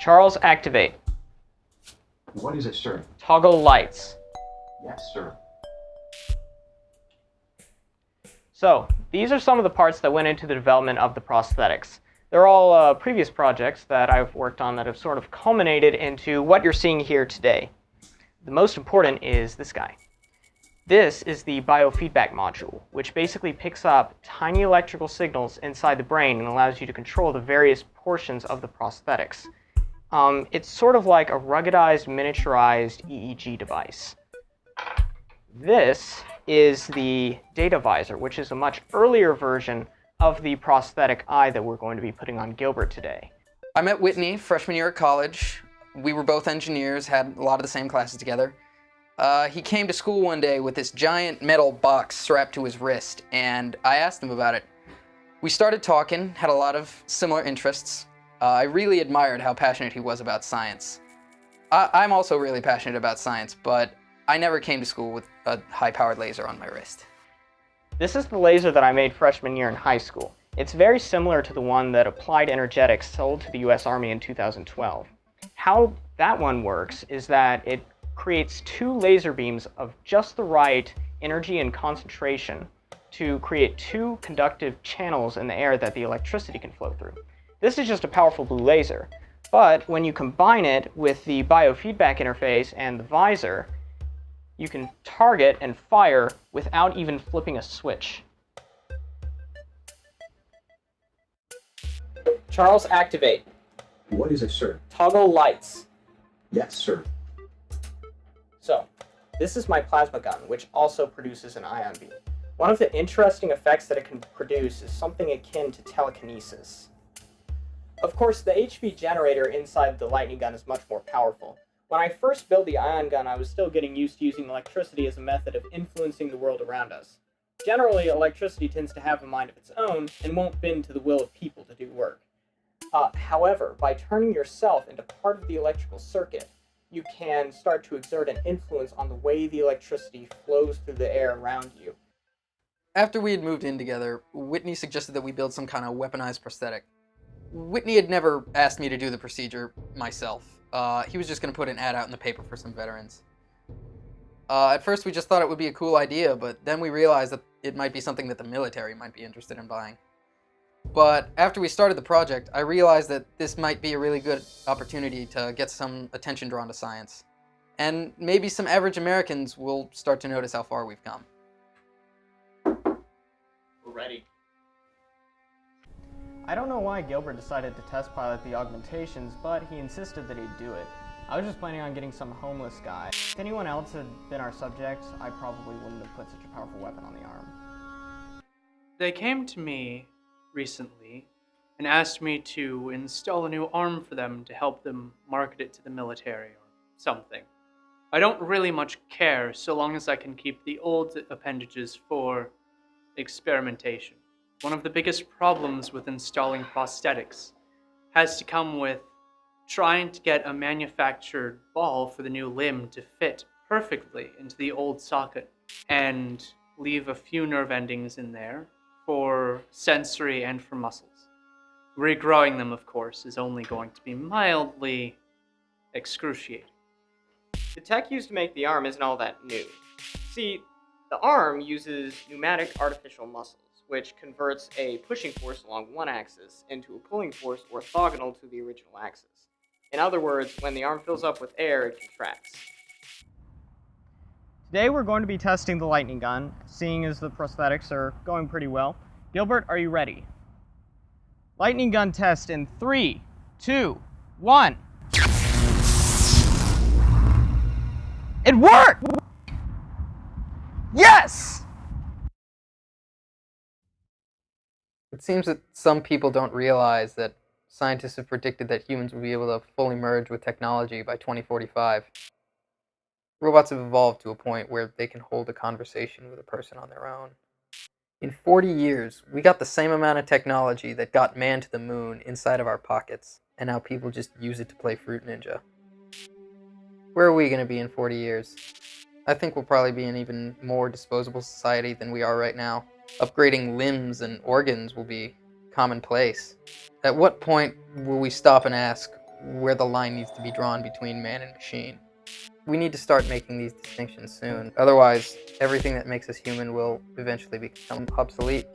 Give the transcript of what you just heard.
Charles, activate. What is it, sir? Toggle lights. Yes, sir. So, these are some of the parts that went into the development of the prosthetics. They're all previous projects that I've worked on that have sort of culminated into what you're seeing here today. The most important is this guy. This is the biofeedback module, which basically picks up tiny electrical signals inside the brain and allows you to control the various portions of the prosthetics. It's sort of like a ruggedized, miniaturized EEG device. This is the data visor, which is a much earlier version of the prosthetic eye that we're going to be putting on Gilbert today. I met Whitney freshman year at college. We were both engineers, had a lot of the same classes together. He came to school one day with this giant metal box strapped to his wrist, and I asked him about it. We started talking, had a lot of similar interests. I really admired how passionate he was about science. I'm also really passionate about science, but I never came to school with a high-powered laser on my wrist. This is the laser that I made freshman year in high school. It's very similar to the one that Applied Energetics sold to the US Army in 2012. How that one works is that it creates two laser beams of just the right energy and concentration to create two conductive channels in the air that the electricity can flow through. This is just a powerful blue laser, but when you combine it with the biofeedback interface and the visor, you can target and fire without even flipping a switch. Charles, activate. What is it, sir? Toggle lights. Yes, sir. So, this is my plasma gun, which also produces an ion beam. One of the interesting effects that it can produce is something akin to telekinesis. Of course, the HV generator inside the lightning gun is much more powerful. When I first built the ion gun, I was still getting used to using electricity as a method of influencing the world around us. Generally, electricity tends to have a mind of its own and won't bend to the will of people to do work. However, by turning yourself into part of the electrical circuit, you can start to exert an influence on the way the electricity flows through the air around you. After we had moved in together, Whitney suggested that we build some kind of weaponized prosthetic. Whitney had never asked me to do the procedure myself. He was just going to put an ad out in the paper for some veterans. At first we just thought it would be a cool idea, but then we realized that it might be something that the military might be interested in buying. But after we started the project, I realized that this might be a really good opportunity to get some attention drawn to science. And maybe some average Americans will start to notice how far we've come. We're ready. I don't know why Gilbert decided to test pilot the augmentations, but he insisted that he'd do it. I was just planning on getting some homeless guy. If anyone else had been our subject, I probably wouldn't have put such a powerful weapon on the arm. They came to me recently and asked me to install a new arm for them to help them market it to the military or something. I don't really much care so long as I can keep the old appendages for experimentation. One of the biggest problems with installing prosthetics has to come with trying to get a manufactured ball for the new limb to fit perfectly into the old socket and leave a few nerve endings in there for sensory and for muscles. Regrowing them, of course, is only going to be mildly excruciating. The tech used to make the arm isn't all that new. See, the arm uses pneumatic artificial muscles, which converts a pushing force along one axis into a pulling force orthogonal to the original axis. In other words, when the arm fills up with air, it contracts. Today we're going to be testing the lightning gun, seeing as the prosthetics are going pretty well. Gilbert, are you ready? Lightning gun test in 3, 2, 1. It worked! Yes! It seems that some people don't realize that scientists have predicted that humans will be able to fully merge with technology by 2045. Robots have evolved to a point where they can hold a conversation with a person on their own. In 40 years, we got the same amount of technology that got man to the moon inside of our pockets, and now people just use it to play Fruit Ninja. Where are we going to be in 40 years? I think we'll probably be an even more disposable society than we are right now. Upgrading limbs and organs will be commonplace. At what point will we stop and ask, where the line needs to be drawn between man and machine. We need to start making these distinctions soon. Otherwise, everything that makes us human will eventually become obsolete.